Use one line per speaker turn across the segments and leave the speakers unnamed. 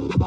Hello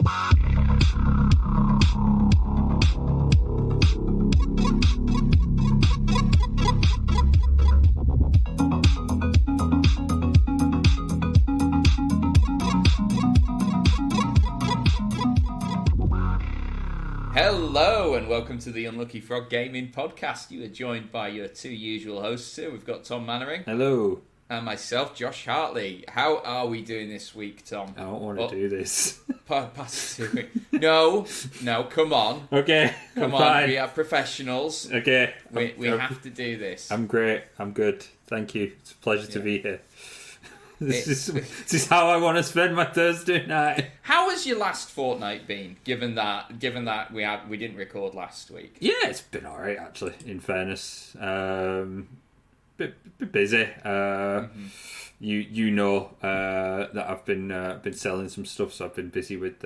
and welcome to the Unlucky Frog Gaming Podcast. You are joined by your two usual hosts here. We've got Tom Mannering.
Hello.
And myself, Josh Hartley. How are we doing this week, Tom?
I don't want to do this.
Pass it to me. No, come on.
Okay,
Come on,
fine.
we are professionals.
Okay.
We have to do this.
I'm great. I'm good. Thank you. It's a pleasure to be here. This is how I want to spend my Thursday night.
How has your last fortnight been, given that we didn't record last week?
Yeah, it's been alright actually, in fairness. Bit busy. You know that I've been selling some stuff, so I've been busy with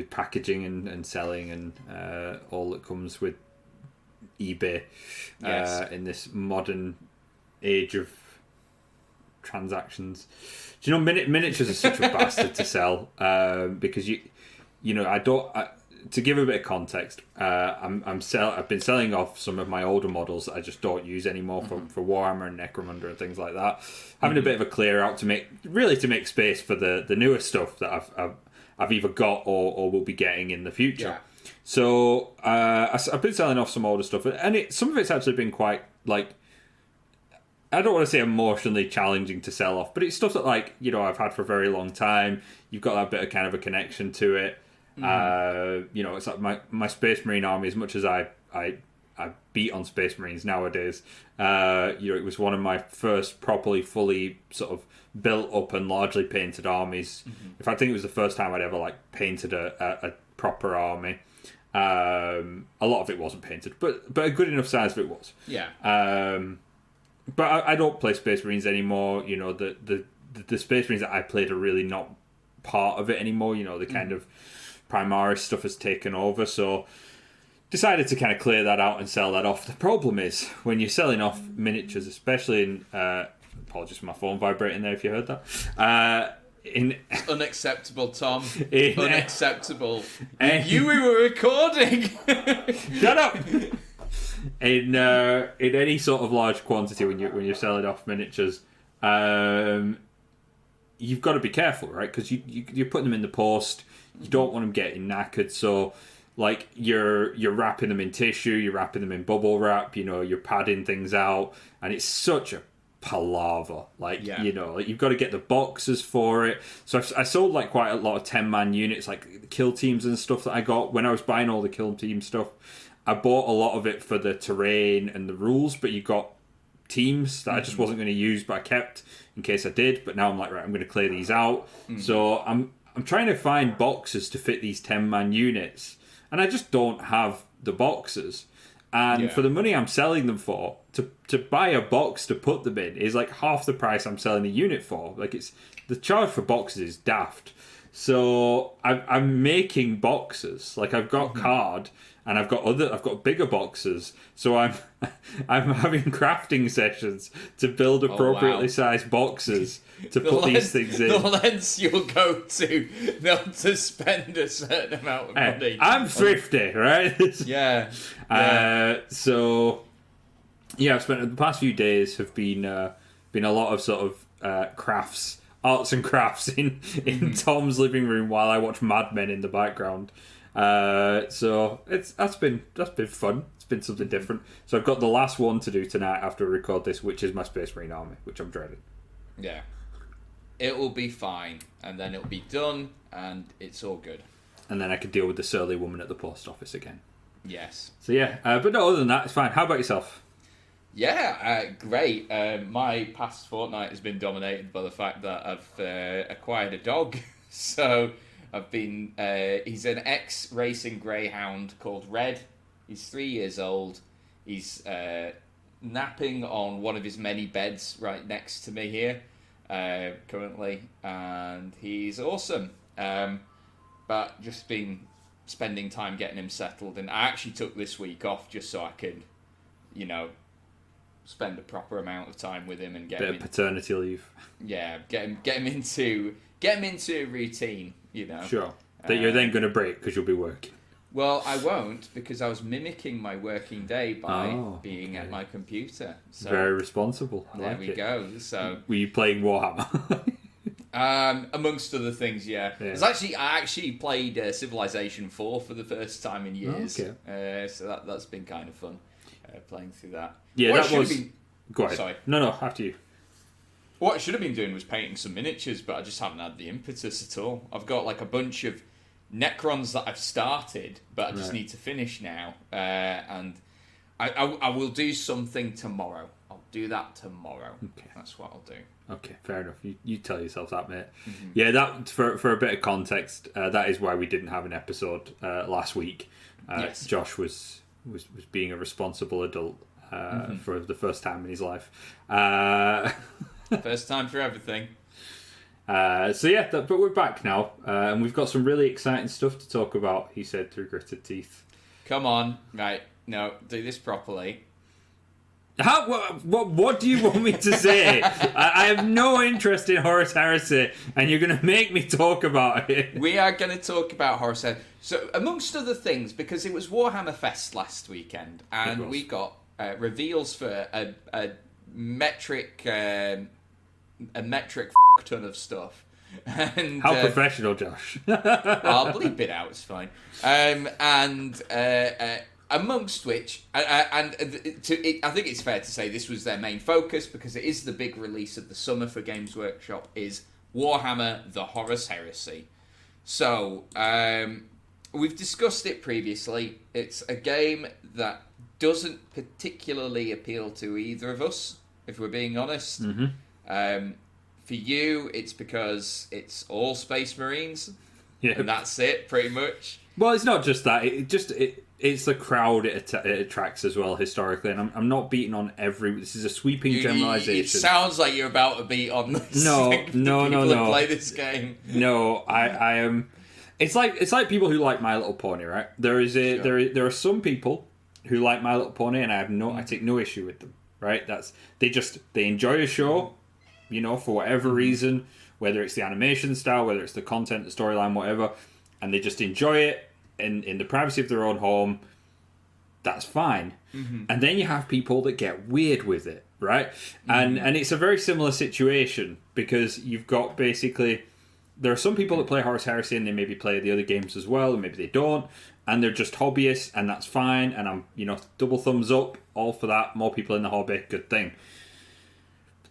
packaging and selling and all that comes with eBay.
Yes.
In this modern age of transactions. Do you know miniatures are such a bastard to sell because you know to give a bit of context, I've been selling off some of my older models that I just don't use anymore for Warhammer and Necromunda and things like that. Having a bit of a clear out to make space for the newer stuff that I've either got or will be getting in the future.
Yeah.
So I've been selling off some older stuff, and some of it's actually been quite like, I don't want to say emotionally challenging to sell off, but it's stuff that, like, you know, I've had for a very long time. You've got that bit of kind of a connection to it. You know, it's like my Space Marine army, as much as I beat on Space Marines nowadays, you know, it was one of my first properly, fully sort of built up and largely painted armies. In fact, I think it was the first time I'd ever, like, painted a proper army. A lot of it wasn't painted, but a good enough size of it was.
Yeah.
But I don't play Space Marines anymore. You know, the Space Marines that I played are really not part of it anymore. You know, the kind of Primaris stuff has taken over. So decided to kind of clear that out and sell that off. The problem is when you're selling off miniatures, especially in... apologies for my phone vibrating there if you heard that.
It's unacceptable, Tom. Unacceptable. We were recording.
Shut up! In any sort of large quantity when you're selling off miniatures, you've got to be careful, right? Because you're putting them in the post. You don't want them getting knackered, so like you're wrapping them in tissue, you're wrapping them in bubble wrap. You know, you're padding things out, and it's such a palaver. Like, you know, like, you've got to get the boxes for it. So I sold like quite a lot of 10-man units, like the kill teams and stuff that I got when I was buying all the kill team stuff. I bought a lot of it for the terrain and the rules, but you got teams that I just wasn't going to use, but I kept in case I did. But now I'm like, right, I'm going to clear these out. So I'm trying to find boxes to fit these 10-man units, and I just don't have the boxes. And for the money I'm selling them for, to buy a box to put them in is like half the price I'm selling the unit for. Like, it's the charge for boxes is daft. So I'm making boxes. Like, I've got card. And I've got bigger boxes, so I'm having crafting sessions to build appropriately sized boxes to put these things in.
The lengths you'll go to not to spend a certain amount of money.
I'm thrifty, right? So yeah, I've spent the past few days have been a lot of sort of arts and crafts in Tom's living room while I watch Mad Men in the background. So that's been fun. It's been something different. So I've got the last one to do tonight after I record this, which is my Space Marine army, which I'm dreading.
Yeah, it will be fine, and then it'll be done, and it's all good.
And then I could deal with the surly woman at the post office again.
Yes.
So yeah, but no, other than that, it's fine. How about yourself?
Yeah, great. My past fortnight has been dominated by the fact that I've acquired a dog. So I've been... he's an ex-racing greyhound called Red. He's 3 years old. He's napping on one of his many beds right next to me here currently. And he's awesome. But just been spending time getting him settled. And I actually took this week off just so I could, you know, spend a proper amount of time with him and get him
paternity leave.
Yeah, get him into a routine, you know.
Sure. That you're then going to break because you'll be working.
Well, I won't, because I was mimicking my working day by being at my computer. So
very responsible.
There we go. So
were you playing Warhammer?
Amongst other things, yeah. I actually played Civilization 4 for the first time in years. So that's been kind of fun, playing through that.
Yeah, that was... Go ahead.
Sorry.
No, after you.
What I should have been doing was painting some miniatures, but I just haven't had the impetus at all. I've got like a bunch of Necrons that I've started, but I just need to finish now. And I will do something tomorrow. I'll do that tomorrow. Okay. That's what I'll do.
Okay, fair enough. You tell yourself that, mate. Mm-hmm. Yeah, that for a bit of context, that is why we didn't have an episode last week. Yes. Josh was being a responsible adult for the first time in his life.
First time for everything.
But we're back now, and we've got some really exciting stuff to talk about, he said through gritted teeth.
Come on. Right, no, do this properly.
What do you want me to say? I have no interest in Horus Heresy, and you're going to make me talk about it.
We are going to talk about Horus Heresy. So, amongst other things, because it was Warhammer Fest last weekend, and we got reveals for a metric ton of stuff. And,
how professional, Josh.
I'll bleep it out, it's fine. Amongst which, I think it's fair to say this was their main focus, because it is the big release of the summer for Games Workshop, is Warhammer the Horus Heresy. So, we've discussed it previously. It's a game that doesn't particularly appeal to either of us, if we're being honest. Mm-hmm. For you, it's because it's all Space Marines, and that's it, pretty much.
Well, it's not just that. It's the crowd it attracts as well, historically. And I'm not beating on this is a sweeping generalisation.
It sounds like you're about to beat on this.
No.
Play this game.
No, I am. It's like people who like My Little Pony, right? There are some people who like My Little Pony, and I take no issue with them, right? They enjoy a show, for whatever reason, whether it's the animation style, whether it's the content, the storyline, whatever, and they just enjoy it in the privacy of their own home. That's fine. Mm-hmm. And then you have people that get weird with it, right? Mm-hmm. And it's a very similar situation, because you've got basically... There are some people that play Horus Heresy and they maybe play the other games as well, and maybe they don't, and they're just hobbyists, and that's fine, and I'm, double thumbs up, all for that, more people in the hobby, good thing.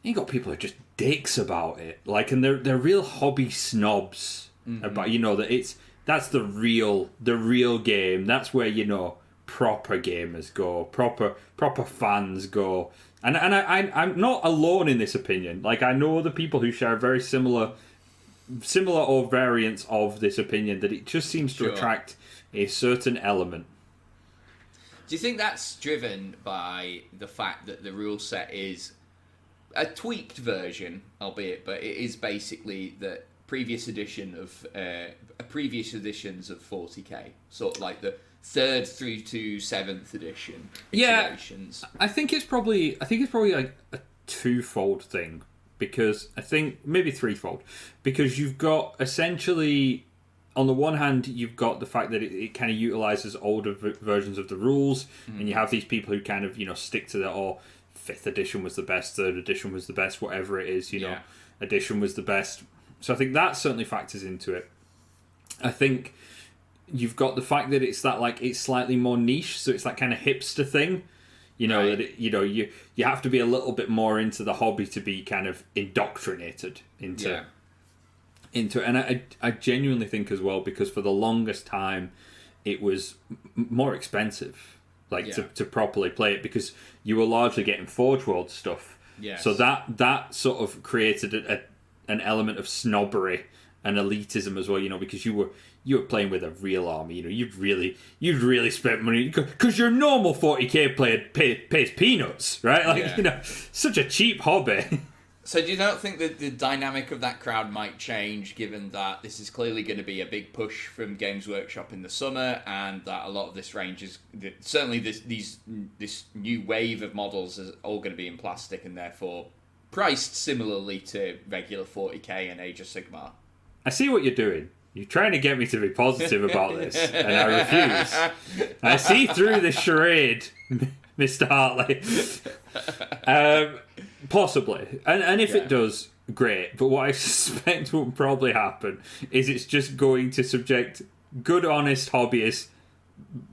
You got people who are just dicks about it, and they're real hobby snobs about, that that's the real game, that's where, proper gamers go, proper fans go, and I'm not alone in this opinion. I know the people who share very similar or variants of this opinion, that it just seems to attract a certain element.
Do you think that's driven by the fact that the rule set is a tweaked version, albeit, but it is basically the previous editions of 40k, sort of like the 3rd through to 7th edition iterations?
I think it's probably like a twofold thing. Because I think maybe threefold, because you've got essentially, on the one hand, you've got the fact that it kind of utilizes older versions of the rules, and you have these people who kind of stick to the 5th edition was the best, 3rd edition was the best, whatever it is, edition was the best. So I think that certainly factors into it. I think you've got the fact that it's it's slightly more niche, so it's that kind of hipster thing. That you have to be a little bit more into the hobby to be kind of indoctrinated into it. And I genuinely think as well, because for the longest time it was more expensive to properly play it, because you were largely getting Forge World stuff.
Yes.
So that sort of created an element of snobbery and elitism as well, because you were playing with a real army. You'd really spent money, because your normal 40k player pays peanuts, right? Such a cheap hobby.
So do you not think that the dynamic of that crowd might change, given that this is clearly going to be a big push from Games Workshop in the summer, and that a lot of this range is certainly this new wave of models is all going to be in plastic, and therefore priced similarly to regular 40k and Age of Sigmar?
I see what you're doing. You're trying to get me to be positive about this, and I refuse. I see through the charade, Mr. Hartley. Possibly. And if it does, great. But what I suspect will probably happen is it's just going to subject good, honest hobbyists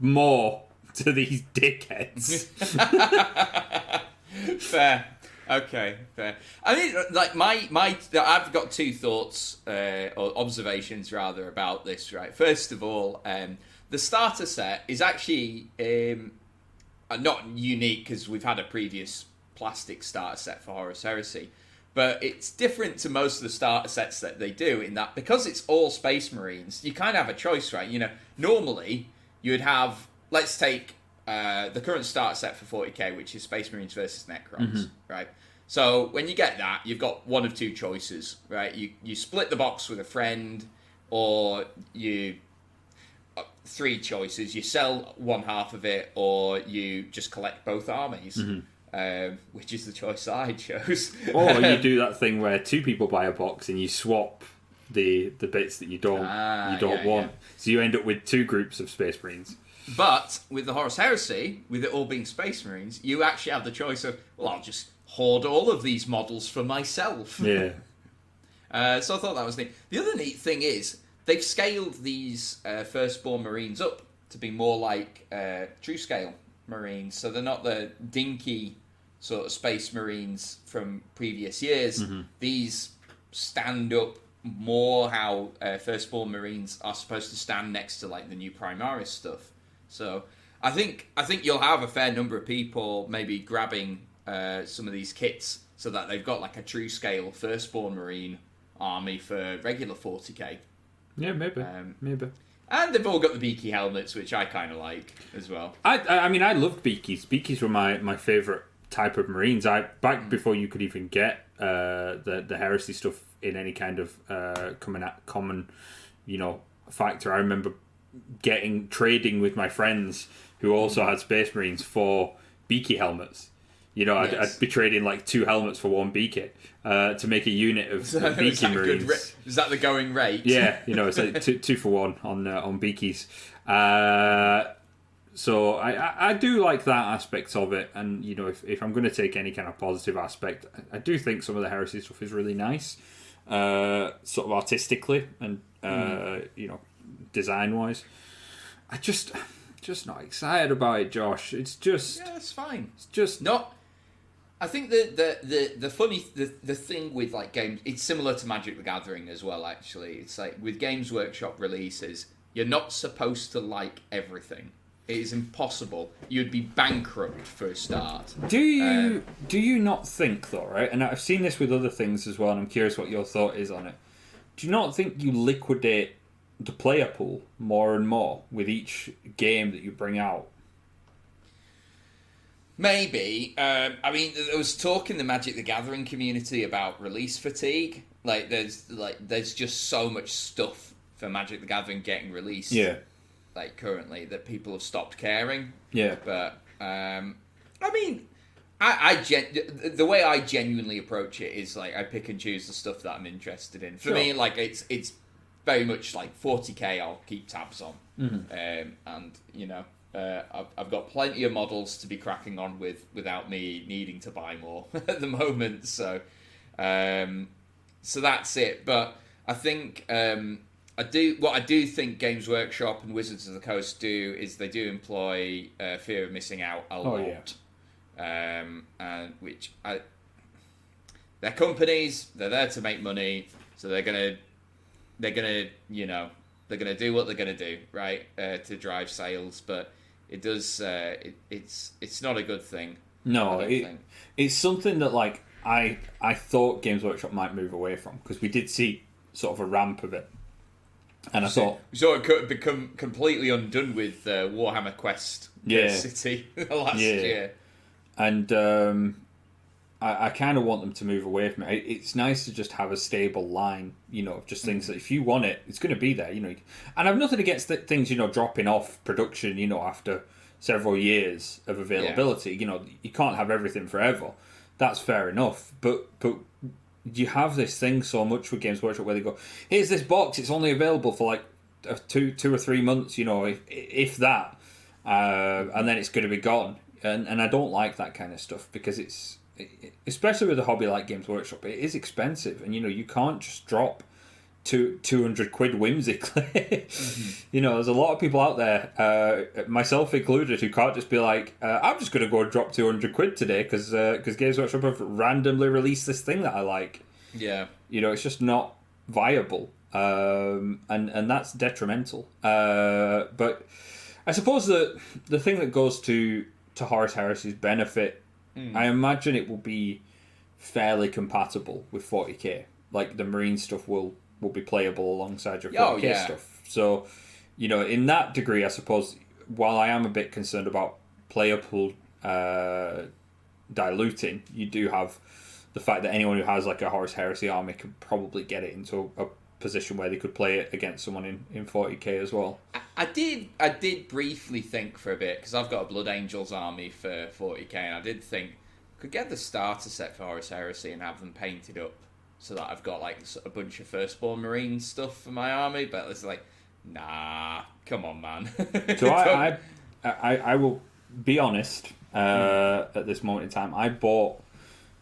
more to these dickheads.
Fair. Okay, fair. I mean, like I've got two thoughts or observations rather about this. Right. First of all, the starter set is actually not unique because we've had a previous plastic starter set for Horus Heresy, but it's different to most of the starter sets that they do in that because it's all Space Marines, you kind of have a choice, right? You know, normally you would have, let's take the current starter set for 40k, which is Space Marines versus Necrons, right? So when you get that, you've got one of two choices, right? You split the box with a friend, or you three choices: you sell one half of it, or you just collect both armies. Which is the choice I chose.
Or you do that thing where two people buy a box and you swap the bits that you don't want. Yeah. So you end up with two groups of Space Marines.
But with the Horus Heresy, with it all being Space Marines, you actually have the choice of, well, I'll just hoard all of these models for myself.
Yeah.
So I thought that was neat. The other neat thing is they've scaled these Firstborn Marines up to be more like true scale Marines. So they're not the dinky sort of Space Marines from previous years. These stand up more how Firstborn Marines are supposed to stand next to like the new Primaris stuff. So I think you'll have a fair number of people maybe grabbing some of these kits so that they've got like a true scale Firstborn Marine army for regular 40k.
Yeah, maybe.
And they've all got the beaky helmets, which I kind of like as well.
I mean, I loved beakies. Beakies were my favourite type of Marines. Back before you could even get the heresy stuff in any kind of common, factor. I remember trading with my friends who also had Space Marines for beaky helmets. I'd be trading like 2 helmets for 1 beaky to make a unit of beaky Marines.
Is that the going rate?
Yeah, it's like 2 for 1 on beakies. So I do like that aspect of it, and if I'm going to take any kind of positive aspect, I do think some of the heresy stuff is really nice, sort of artistically and design wise. I just not excited about it, Josh. It's just
it's fine.
It's just
not. I think the funny the thing with like games, it's similar to Magic the Gathering as well. Actually, it's like with Games Workshop releases, you're not supposed to like everything. It is impossible. You'd be bankrupt for a start.
Do you not think though, right? And I've seen this with other things as well, and I'm curious what your thought is on it. Do you not think you liquidate the player pool more and more with each game that you bring out?
Maybe. I mean, there was talk in the Magic the Gathering community about release fatigue. There's just so much stuff for Magic the Gathering getting released.
Yeah.
Like currently, that people have stopped caring.
Yeah.
But I mean, the way I genuinely approach it is like I pick and choose the stuff that I'm interested in. For me, like it's very much like 40k. I'll keep tabs on, and I've got plenty of models to be cracking on with without me needing to buy more at the moment. So that's it. But I think. I do think Games Workshop and Wizards of the Coast do is they do employ fear of missing out a lot. And they're companies, they're there to make money, so they're gonna do what they're gonna do, right? To drive sales, but it does it's not a good thing.
No, it's something that like I thought Games Workshop might move away from, because we did see sort of a ramp of it. And I thought
it could become completely undone with Warhammer Quest City last year. And
I kind of want them to move away from it. It's nice to just have a stable line, of just things that if you want it, it's going to be there, And I've nothing against things, dropping off production, after several years of availability. You can't have everything forever. That's fair enough. But you have this thing so much with Games Workshop where they go, here's this box, it's only available for like 2 or 3 months, if that, and then it's going to be gone. And I don't like that kind of stuff because it's, especially with a hobby like Games Workshop, it is expensive, and you can't just drop 200 quid whimsically. There's a lot of people out there, myself included, who can't just be like, I'm just going to go and drop 200 quid today because Games Workshop have randomly released this thing that I like.
Yeah.
It's just not viable, and that's detrimental. But I suppose the thing that goes to Horus Heresy's benefit, I imagine it will be fairly compatible with 40k. Like, the Marine stuff will be playable alongside your 40k stuff. So, in that degree, I suppose, while I am a bit concerned about player pool diluting, you do have the fact that anyone who has like a Horus Heresy army could probably get it into a position where they could play it against someone in 40k as well.
I did briefly think for a bit, because I've got a Blood Angels army for 40k, and I did think could get the starter set for Horus Heresy and have them painted up so that I've got like a bunch of Firstborn Marine stuff for my army, but it's like, nah, come on, man.
So I will be honest, at this moment in time, I bought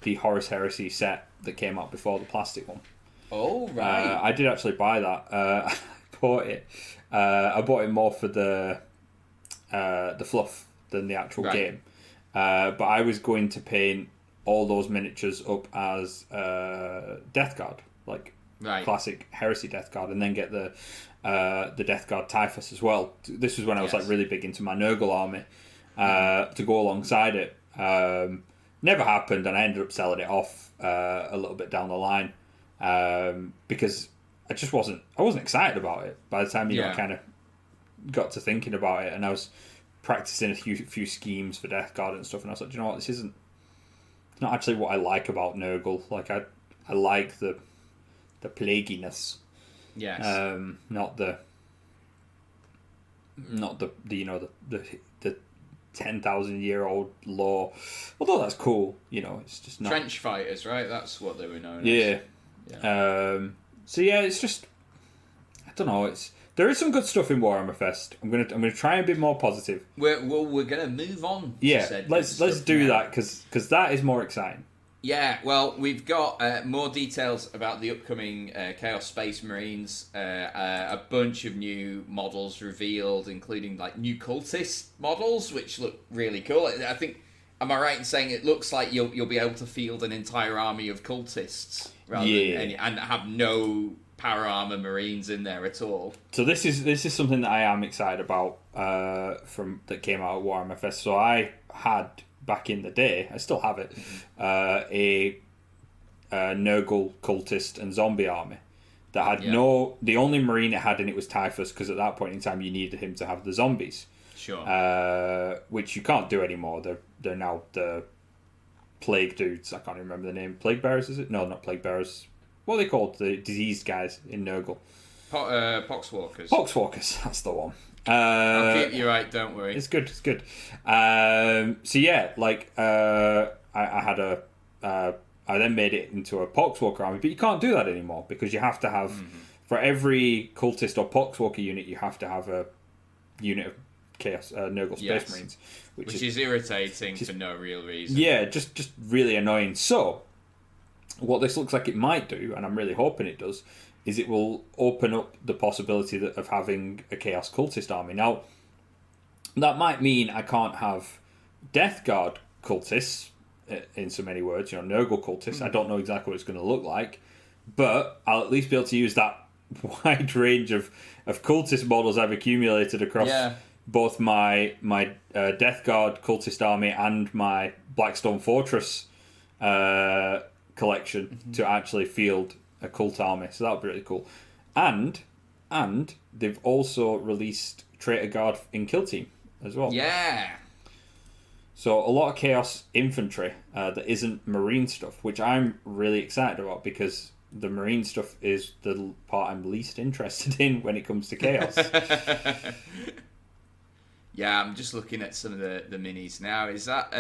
the Horus Heresy set that came out before the plastic one.
Oh, right.
I did actually buy that. I bought it. I bought it more for the fluff than the actual game. But I was going to paint all those miniatures up as Death Guard, like classic Heresy Death Guard, and then get the Death Guard Typhus as well. This was when I was like really big into my Nurgle army to go alongside it. Never happened, and I ended up selling it off a little bit down the line because I wasn't excited about it by the time I kind of got to thinking about it, and I was practicing a few schemes for Death Guard and stuff, and I was like, do you know what, this isn't. It's not actually what I like about Nurgle. Like I like the plaguiness.
Yes.
Not the 10,000-year-old lore. Although that's cool, it's just not.
Trench fighters, right? That's what they were known as.
Yeah. So yeah, it's just, I don't know. There is some good stuff in Warhammer Fest. I'm gonna try and be more positive.
We're gonna move on.
Yeah, let's do that because that is more exciting.
Yeah, well, we've got more details about the upcoming Chaos Space Marines. A bunch of new models revealed, including like new cultist models, which look really cool. I think, am I right in saying it looks like you'll be able to field an entire army of cultists rather than and have no power armor Marines in there at all? So
this is something that I am excited about that came out at Warhammer Fest. So I had, back in the day, I still have it, a Nurgle cultist and zombie army that had the only Marine it had in it was Typhus, because at that point in time you needed him to have the zombies.
Sure.
Which you can't do anymore. They're now the plague dudes. I can't remember the name. Plague bearers, is it? No, not plague bearers. What are they called? The diseased guys in Nurgle.
Poxwalkers.
Poxwalkers, that's the one.
I'll keep you right, don't worry.
It's good. So yeah, like I had I then made it into a Poxwalker army, but you can't do that anymore because you have to have for every cultist or Poxwalker unit, you have to have a unit of Chaos Nurgle Space Marines,
which is irritating for no real reason.
Yeah, just really annoying. So what this looks like it might do, and I'm really hoping it does, is it will open up the possibility of having a Chaos Cultist army. Now, that might mean I can't have Death Guard cultists, in so many words, Nurgle cultists. I don't know exactly what it's going to look like, but I'll at least be able to use that wide range of cultist models I've accumulated across both my Death Guard cultist army and my Blackstone Fortress collection to actually field a cult army. So that would be really cool. And they've also released Traitor Guard in Kill Team as well.
Yeah.
So a lot of Chaos infantry that isn't Marine stuff, which I'm really excited about because the Marine stuff is the part I'm least interested in when it comes to Chaos.
Yeah, I'm just looking at some of the minis now. Is that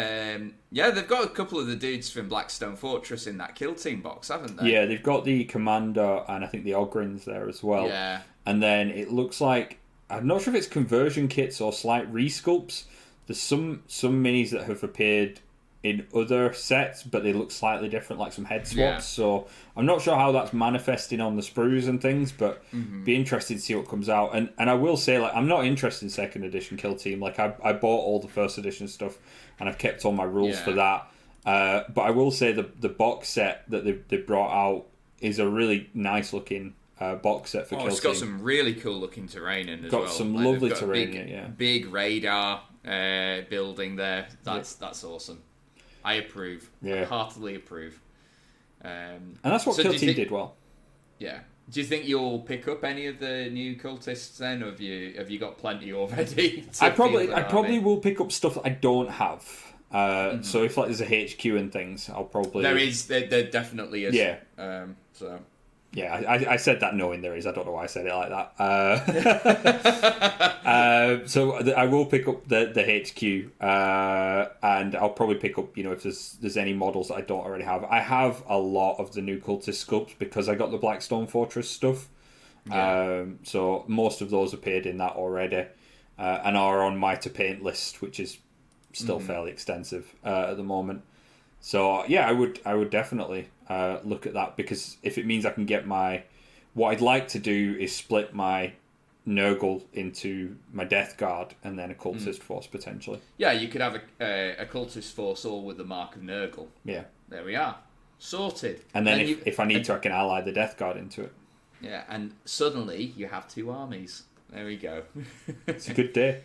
yeah? They've got a couple of the dudes from Blackstone Fortress in that kill team box, haven't they?
Yeah, they've got the Commander and I think the Ogrins there as well.
Yeah.
And then it looks like, I'm not sure if it's conversion kits or slight resculpts. There's some minis that have appeared in other sets, but they look slightly different, like some head swaps.
Yeah.
So I'm not sure how that's manifesting on the sprues and things, but be interested to see what comes out. And I will say, like, I'm not interested in second edition Kill Team. Like, I bought all the first edition stuff, and I've kept all my rules for that. But I will say the box set that they brought out is a really nice looking box set for Kill Team.
It's got some really cool looking terrain in as well.
Got some lovely terrain in it, yeah.
Big radar building there. That's awesome. I approve.
Yeah.
I heartily approve.
And that's what Kill Team did well.
Yeah. Do you think you'll pick up any of the new cultists then, or have you got plenty already?
I probably will pick up stuff that I don't have. So if like there's a HQ and things, I'll probably...
There definitely is.
Yeah.
So...
Yeah, I said that knowing there is. I don't know why I said it like that. So I will pick up the HQ, and I'll probably pick up, if there's any models that I don't already have. I have a lot of the new cultist sculpts because I got the Blackstone Fortress stuff. Yeah. So most of those appeared in that already, and are on my to paint list, which is still fairly extensive at the moment. So yeah, I would definitely look at that, because if it means I can get what I'd like to do is split my Nurgle into my Death Guard and then a cultist force potentially.
Yeah, you could have a cultist force all with the mark of Nurgle.
Yeah,
there we are, sorted.
And then if I need to, I can ally the Death Guard into it.
Yeah, and suddenly you have two armies. There we go.
It's a good day.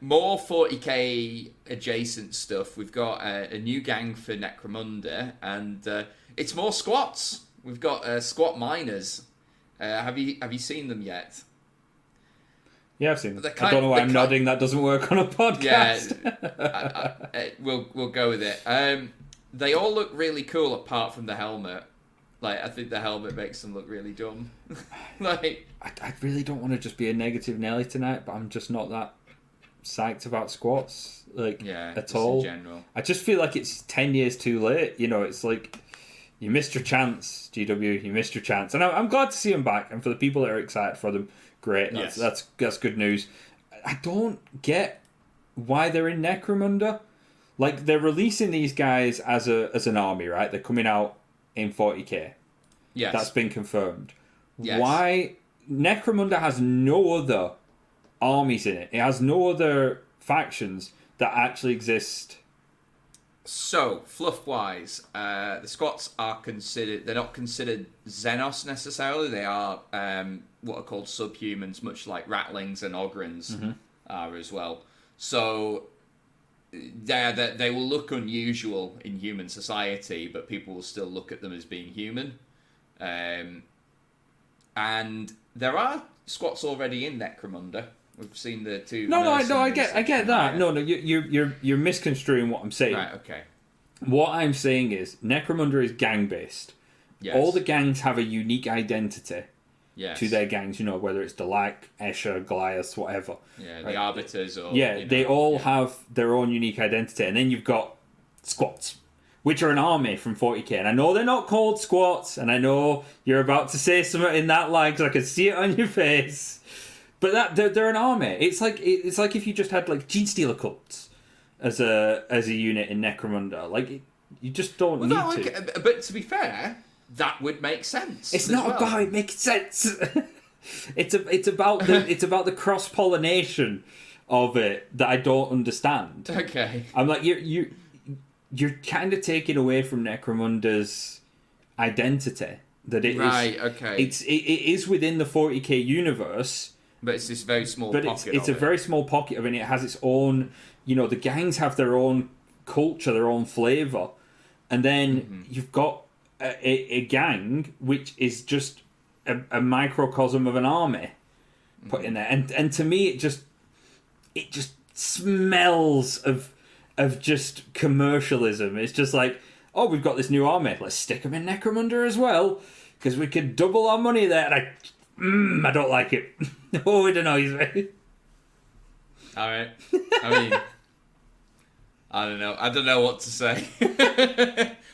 More 40k adjacent stuff. We've got a new gang for Necromunda, and it's more squats. We've got squat miners. Have you seen them yet?
Yeah, I've seen them. I don't know why I'm nodding. That doesn't work on a podcast.
Yeah, we'll go with it. They all look really cool apart from the helmet. Like, I think the helmet makes them look really dumb. Like,
I really don't want to just be a negative Nelly tonight, but I'm just not that psyched about squats at all.
In general.
I just feel like it's 10 years too late. It's like you missed your chance, GW. You missed your chance, and I'm glad to see them back. And for the people that are excited for them, great. That's good news. I don't get why they're in Necromunda. Like, they're releasing these guys as an army, right? They're coming out in 40k.
Yes,
that's been confirmed.
Yes.
Why Necromunda has no other armies in it? It has no other factions that actually exist.
So, fluff-wise, the squats are considered... They're not considered Xenos necessarily. They are what are called subhumans, much like Rattlings and Ogrins are as well. So, they will look unusual in human society, but people will still look at them as being human. And there are squats already in Necromunda. We've seen the two.
No, I get that. No, you're misconstruing what I'm saying.
Right, okay.
What I'm saying is Necromunda is gang based.
Yes.
All the gangs have a unique identity.
Yes.
To their gangs, whether it's Delac, Escher, Goliath, whatever.
Yeah, the Arbiters or...
Yeah, they all have their own unique identity. And then you've got squats, which are an army from 40k. And I know they're not called squats, and I know you're about to say something in that line, because I can see it on your face. But they're an army. It's like if you just had like Genestealer cults as a unit in Necromunda. Like, you just don't need to.
But to be fair, that would make sense.
It's not about it making sense. it's about the cross pollination of it that I don't understand.
Okay.
I'm like, you're kind of taking away from Necromunda's identity. That it
right,
is.
Okay.
It is within the 40k universe.
But it's this very small pocket.
But it's a very small pocket of it, and it has its own... the gangs have their own culture, their own flavour. And then you've got a gang which is just a microcosm of an army put in there. And to me, it just smells of just commercialism. It's just like, oh, we've got this new army. Let's stick them in Necromunda as well, because we could double our money there. And I don't like it. Oh, it annoys me.
All right. I mean, I don't know. I don't know what to say.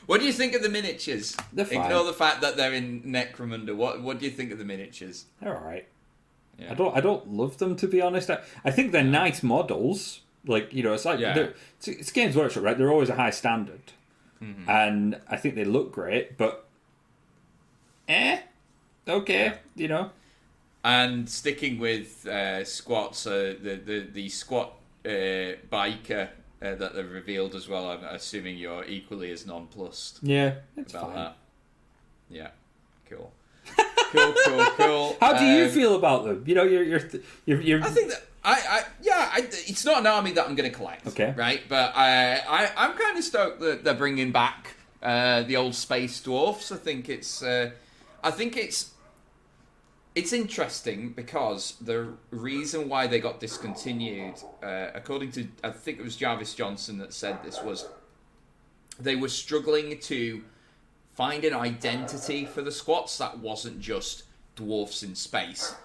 What do you think of the miniatures?
They're fine.
Ignore the fact that they're in Necromunda. What do you think of the miniatures?
They're all right.
Yeah.
I don't love them, to be honest. I think they're nice models. Like, you know, it's like it's Games Workshop, right? They're always a high standard, and I think they look great. But okay, you know.
And sticking with squats, the squat biker that they've revealed as well. I'm assuming you're equally as nonplussed.
Yeah, it's
about
fine.
that. Yeah, cool. Cool.
How do you feel about them? You know, you're
I think that it's not an army that I'm going to collect.
Okay.
Right, but I'm kind of stoked that they're bringing back the old space dwarfs. I think it's interesting because the reason why they got discontinued, according to, I think it was Jarvis Johnson that said this, was they were struggling to find an identity for the squats that wasn't just dwarfs in space.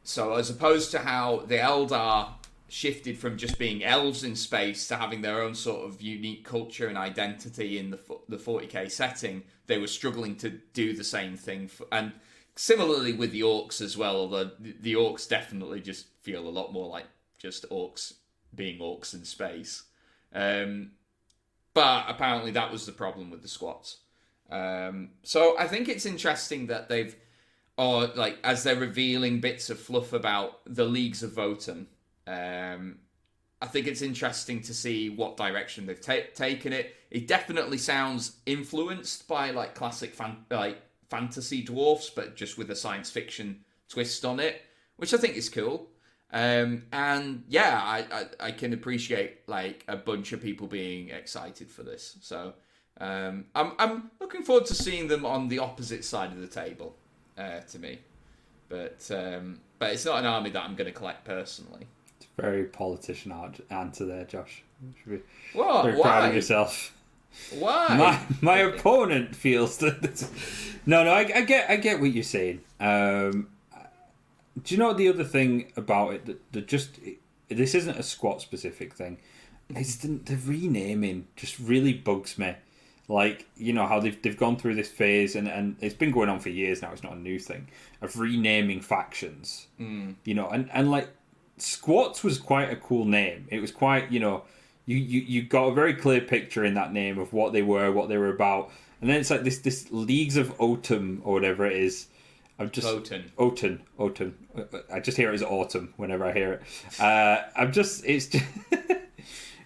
So as opposed to how the Eldar shifted from just being elves in space to having their own sort of unique culture and identity in the 40k setting, they were struggling to do the same thing. And similarly with the orcs as well, although the orcs definitely just feel a lot more like just orcs being orcs in space. But apparently that was the problem with the squats. So I think it's interesting that they've, or like as they're revealing bits of fluff about the leagues of Votan, I think it's interesting to see what direction they've taken it. It definitely sounds influenced by like classic fantasy dwarfs, but just with a science fiction twist on it, which I think is cool. And yeah, I can appreciate like a bunch of people being excited for this. So I'm looking forward to seeing them on the opposite side of the table, to me. But it's not an army that I'm going to collect personally.
It's a very politician answer there, Josh. You should be
very
proud of yourself.
Why?
My opponent feels that. No, I get what you're saying. Do you know the other thing about it that this isn't a squat specific thing? It's the renaming just really bugs me. Like, you know how they've gone through this phase and it's been going on for years now. It's not a new thing of renaming factions. You know, and like Squats was quite a cool name. It was quite, you know, you got a very clear picture in that name of what they were about. And then it's like this Leagues of Autumn or whatever it is. Autumn. I just hear it as autumn whenever I hear it.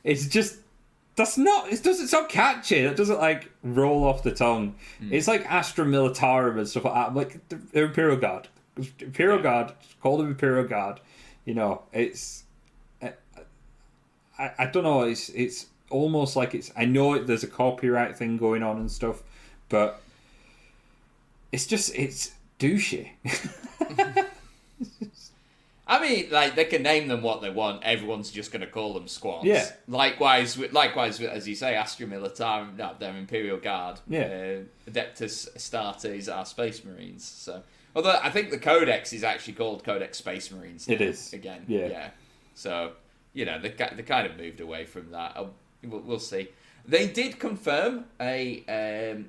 It doesn't catchy. That doesn't like roll off the tongue. It's like Astra Militarum and stuff like that. Like the Imperial Guard. Guard. Call them Imperial Guard. You know, it's I don't know. It's almost like it's. I know there's a copyright thing going on and stuff, but it's douchey.
I mean, like they can name them what they want. Everyone's just going to call them squads.
Yeah.
Likewise, as you say, Astra Militarum, no, they're Imperial Guard.
Yeah.
Adeptus Astartes are Space Marines. So, although I think the Codex is actually called Codex Space Marines.
It is
again.
Yeah.
So, you know, they kind of moved away from that. We'll see. They did confirm a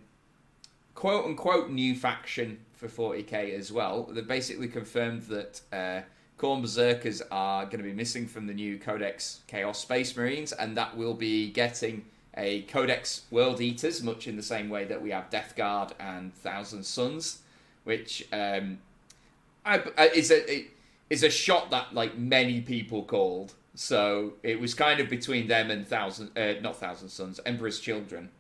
quote unquote new faction for 40k as well. They basically confirmed that Khorne Berserkers are going to be missing from the new Codex Chaos Space Marines, and that will be getting a Codex World Eaters, much in the same way that we have Death Guard and Thousand Suns, which is a shot that like many people called. So it was kind of between them and not Thousand Suns, Emperor's Children,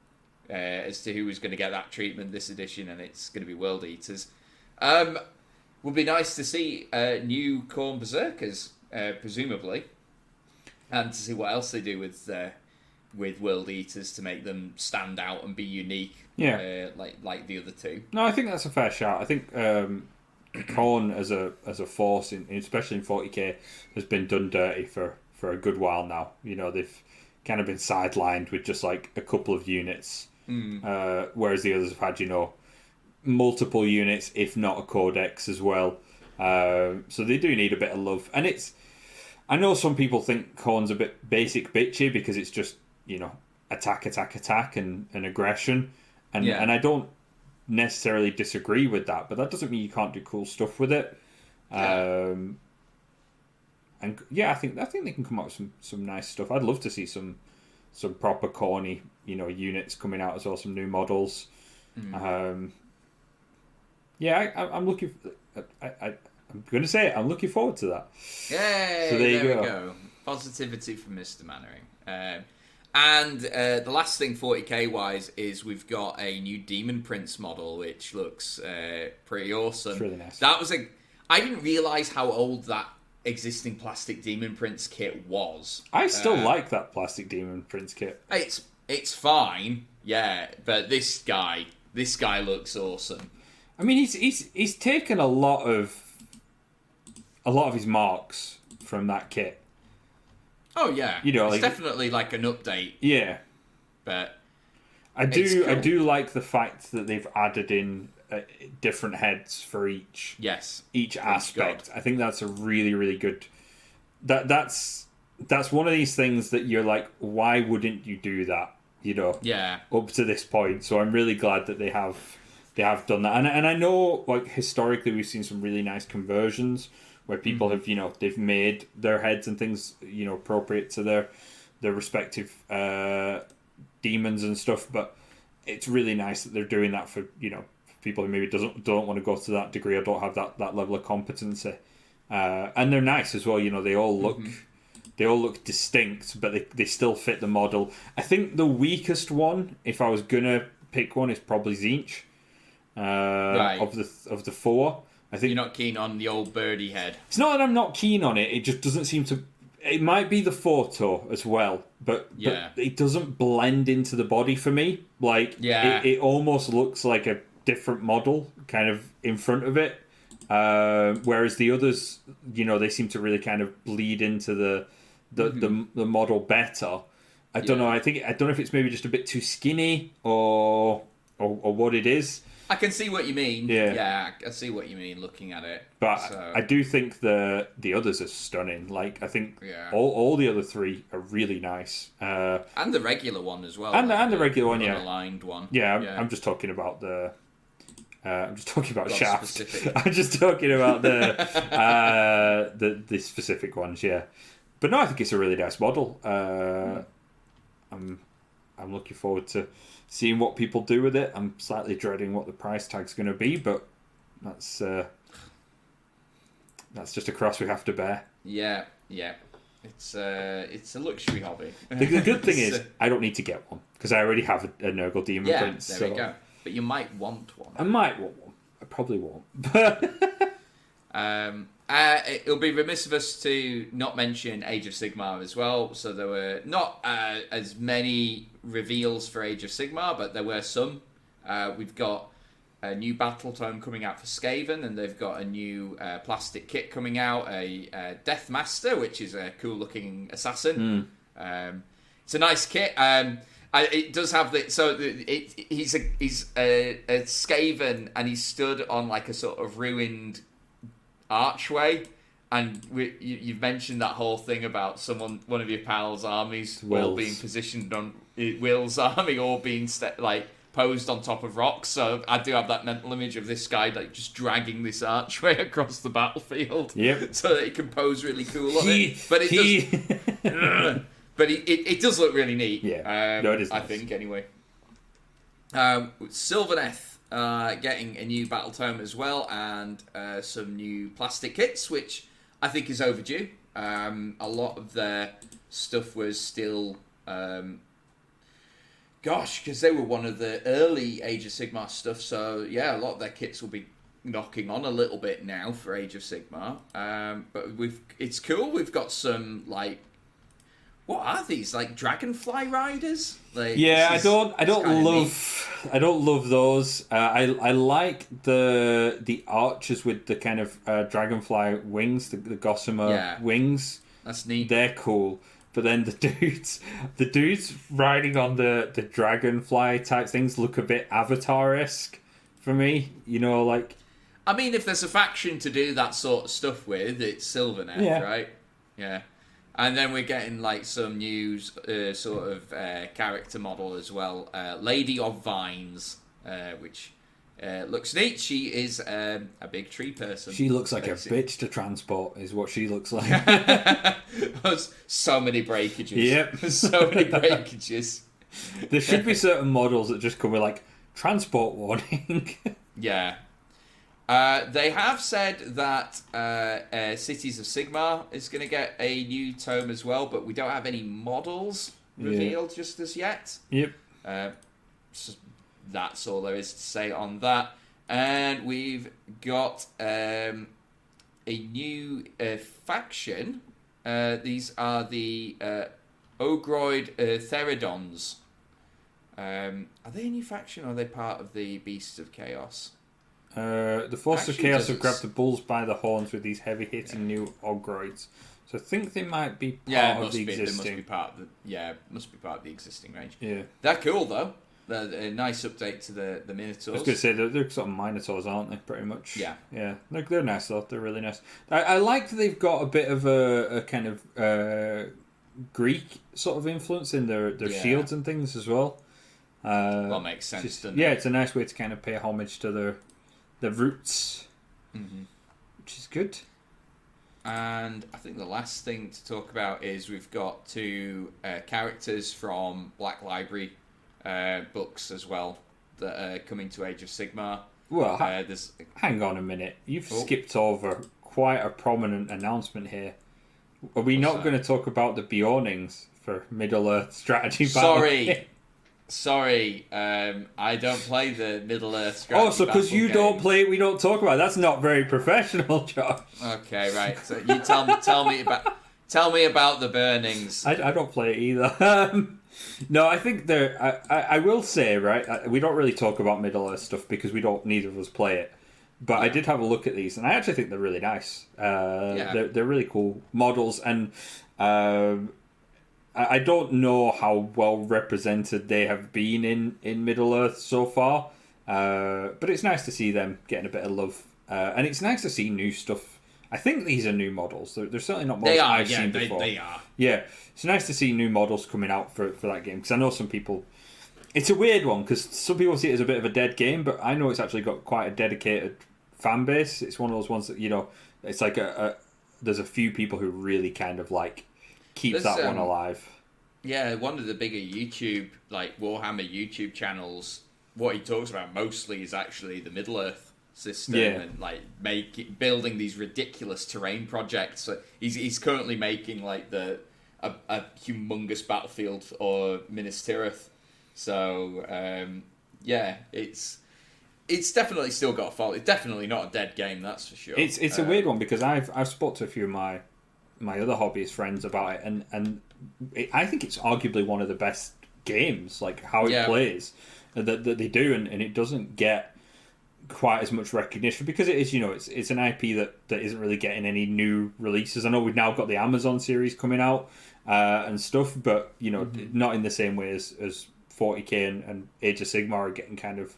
as to who was going to get that treatment this edition, and it's going to be World Eaters. Would be nice to see new Khorne Berserkers, presumably, and to see what else they do with World Eaters to make them stand out and be unique.
Yeah,
like the other two.
No, I think that's a fair shout. I think Khorne as a force, especially in 40k, has been done dirty for a good while now. You know, they've kind of been sidelined with just like a couple of units, whereas the others have had, you know, multiple units, if not a codex as well. So they do need a bit of love, and I know some people think Khorne's a bit basic bitchy because it's just, attack, and aggression. And I don't necessarily disagree with that, but that doesn't mean you can't do cool stuff with it. Yeah. And yeah, I think they can come up with some nice stuff. I'd love to see some proper corny, units coming out as well, some new models. Yeah, I'm looking. I'm going to say it. I'm looking forward to that.
Yay! So there we go. Positivity from Mr. Mannering. And the last thing 40k wise is we've got a new Demon Prince model, which looks pretty awesome.
It's really nice.
I didn't realise how old that existing plastic Demon Prince kit was.
I still like that plastic Demon Prince kit.
It's fine, yeah, but this guy looks awesome.
I mean, he's taken a lot of his marks from that kit.
Oh yeah, it's definitely like an update.
Yeah,
but
I do like the fact that they've added in different heads for each aspect. I think that's a really, really good. That's one of these things that you're like, why wouldn't you do that? Up to this point. So I'm really glad that they have done that, and I know like historically we've seen some really nice conversions where people have they've made their heads and things appropriate to their respective demons and stuff, but it's really nice that they're doing that for people who maybe don't want to go to that degree or don't have that level of competency, and they're nice as well. They all look distinct, but they still fit the model. I think the weakest one, if I was gonna pick one, is probably Tzeentch. Of the four, I think
you're not keen on the old birdie head.
It's not that I'm not keen on it. It just doesn't seem to. It might be the photo as well, but it doesn't blend into the body for me. Like it almost looks like a different model, kind of in front of it. Whereas the others, they seem to really kind of bleed into the model better. I don't know. I don't know if it's maybe just a bit too skinny or what it is.
I can see what you mean. Yeah, I see what you mean looking at it.
But I do think the others are stunning. Like I think all the other three are really nice.
And the regular one as well.
And the regular one,
aligned one.
Yeah, I'm just talking about the. I'm just talking about Shaft. I'm just talking about the specific ones. Yeah, but no, I think it's a really nice model. I'm looking forward to seeing what people do with it. I'm slightly dreading what the price tag's going to be, but that's just a cross we have to bear.
Yeah. It's a luxury hobby.
The good thing is I don't need to get one because I already have a Nurgle Demon Prince.
There we go. But you might want one.
I might want one. I probably won't.
It'll be remiss of us to not mention Age of Sigmar as well. So there were not as many reveals for Age of Sigmar, but there were some. We've got a new battle tome coming out for Skaven, and they've got a new plastic kit coming out, a Death Master, which is a cool-looking assassin. It's a nice kit. It does have he's a Skaven, and he's stood on like a sort of ruined archway, and you've mentioned that whole thing about one of your pals' armies all being positioned on Will's army, all being posed on top of rocks. So I do have that mental image of this guy like just dragging this archway across the battlefield, so that he can pose really cool on it. But it does. But it does look really neat.
Yeah, no, it is.
I think anyway. Sylvaneth getting a new battle tome as well, and some new plastic kits, which I think is overdue. A lot of their stuff was still, because they were one of the early Age of Sigmar stuff. So yeah, a lot of their kits will be knocking on a little bit now for Age of Sigmar. But it's cool. We've got some what are these, like dragonfly riders?
I don't love those. I like the archers with the kind of dragonfly wings, the gossamer wings.
That's neat.
They're cool. But then the dudes riding on the dragonfly type things look a bit Avatar-esque for me.
I mean, if there's a faction to do that sort of stuff with, it's Sylvaneth, right? Yeah. And then we're getting like some new sort of character model as well, Lady of Vines, which looks neat. She is a big tree person.
She looks like a bitch to transport, is what she looks like.
So many breakages.
Yep.
So many breakages.
There should be certain models that just come with like transport warning.
Yeah. They have said that Cities of Sigmar is going to get a new tome as well, but we don't have any models revealed just as yet.
Yep.
So that's all there is to say on that. And we've got a new faction. These are the Ogroid Theridons. Are they a new faction or are they part of the Beasts of Chaos?
The Forces of Chaos have grabbed the bulls by the horns with these heavy-hitting new Ogroids. So I think they might be part of the existing.
They must be part of the must be part of the existing range.
Yeah,
they're cool though. They're a nice update to the Minotaurs. I
was going to say they're sort of Minotaurs, aren't they? Pretty much.
Yeah.
They're nice though. They're really nice. I like that they've got a bit of a kind of Greek sort of influence in their shields and things as well.
Well, makes sense. Doesn't it?
Yeah, it's a nice way to kind of pay homage to their roots, which is good.
And I think the last thing to talk about is we've got two characters from Black Library books as well that are coming to Age of Sigmar.
Well, hang on a minute. You've skipped over quite a prominent announcement here. Are we not going to talk about the Bjornings for Middle-earth strategy battle?
Sorry, I don't play the Middle-earth strategy.
Oh, so because you don't play it, we don't talk about it. That's not very professional, Josh.
Okay, right. So you tell me about the Burnings.
I don't play it either. No, I think I will say, right, we don't really talk about Middle-earth stuff because neither of us play it. But I did have a look at these, and I actually think they're really nice. They're really cool models, and I don't know how well represented they have been in Middle-earth so far, but it's nice to see them getting a bit of love, and it's nice to see new stuff. I think these are new models. They're certainly not models I've seen before.
They are.
Yeah, it's nice to see new models coming out for that game, because I know some people... It's a weird one, because some people see it as a bit of a dead game, but I know it's actually got quite a dedicated fan base. It's one of those ones that, it's like there's a few people who really kind of like keep that one alive.
Yeah, one of the bigger YouTube, like Warhammer YouTube channels, what he talks about mostly is actually the Middle-earth system and like building these ridiculous terrain projects. So he's currently making like a humongous battlefield or Minas Tirith. So it's definitely still got a fault. It's definitely not a dead game, that's for sure.
It's a weird one because I've spoke to a few of my other hobbyist friends about it, and I think it's arguably one of the best games, like how it plays, that they do, and it doesn't get quite as much recognition because it is, it's an IP that isn't really getting any new releases. I know we've now got the Amazon series coming out and stuff, but not in the same way as 40k and Age of Sigmar are getting kind of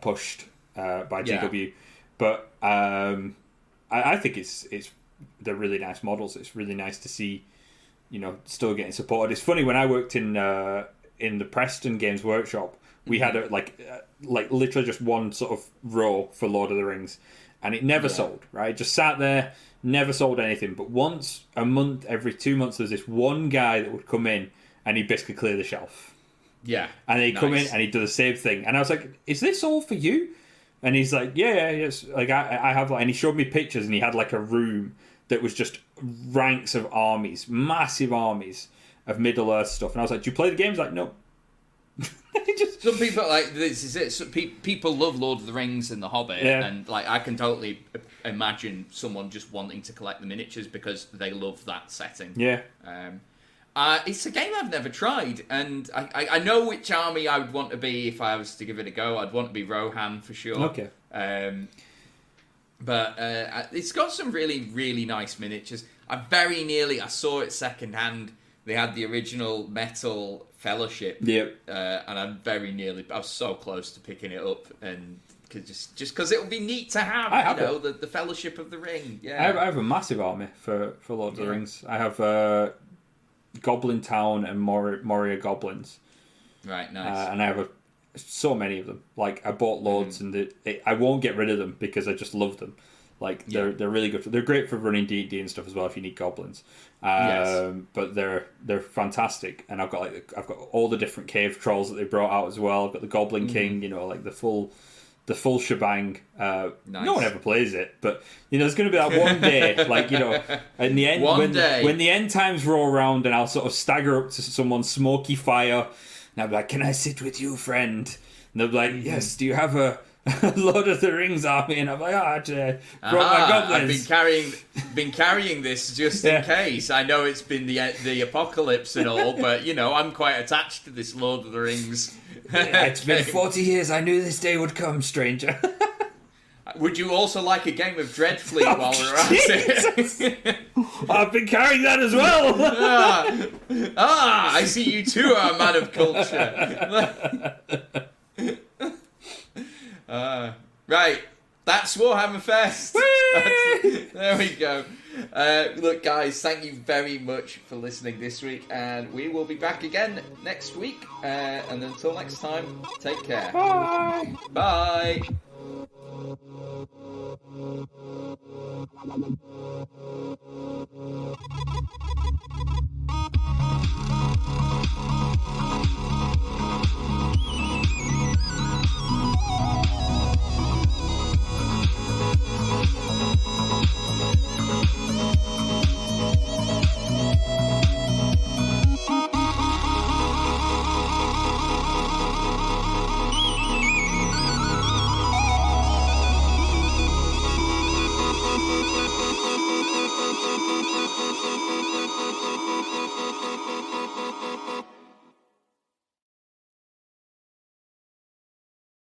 pushed by GW. But I think they're really nice models. It's really nice to see, still getting supported. It's funny, when I worked in the Preston Games Workshop, we had literally just one sort of row for Lord of the Rings, and it never sold. Right, it just sat there, never sold anything. But once a month, every 2 months, there's this one guy that would come in and he'd basically clear the shelf.
Yeah,
and he'd come in and he'd do the same thing, and I was like, "Is this all for you?" And he's like, yes. Like I have, and he showed me pictures, and he had like a room that was just ranks of armies, massive armies of Middle-earth stuff. And I was like, "Do you play the games?" Like, no.
Some people like this is it. So people love Lord of the Rings and The Hobbit, and like I can totally imagine someone just wanting to collect the miniatures because they love that setting.
Yeah.
It's a game I've never tried, and I know which army I would want to be if I was to give it a go. I'd want to be Rohan for sure.
Okay.
But it's got some really, really nice miniatures. I saw it secondhand. They had the original metal Fellowship.
Yep.
And I was so close to picking it up and just because it would be neat to have, the Fellowship of the Ring. Yeah,
I have a massive army for Lord of the Rings. I have Goblin Town and Moria goblins.
Right, nice.
And I have so many of them. Like, I bought loads, and I won't get rid of them because I just love them. Like, they're really good. They're great for running D&D and stuff as well if you need goblins. But they're fantastic. And I've got all the different cave trolls that they brought out as well. I've got the Goblin King, like the full shebang. Nice. No one ever plays it, but there's going to be that one day, like in the end, when the end times roll around, and I'll sort of stagger up to someone's smoky fire, and I'll be like, "Can I sit with you, friend?" And they'll be like, "Yes. Do you have a Lord of the Rings army?" And I'm like, "Oh, actually, I brought my goblins."
I've been carrying this just in case. I know it's been the apocalypse and all, but I'm quite attached to this Lord of the Rings.
It's been 40 years. I knew this day would come, stranger.
Would you also like a game of Dreadfleet while we're at it?
I've been carrying that as well.
I see you too are a man of culture. Right, that's Warhammer Fest. There we go. Look, guys, thank you very much for listening this week, and we will be back again next week. And until next time, take care.
Bye.
Bye.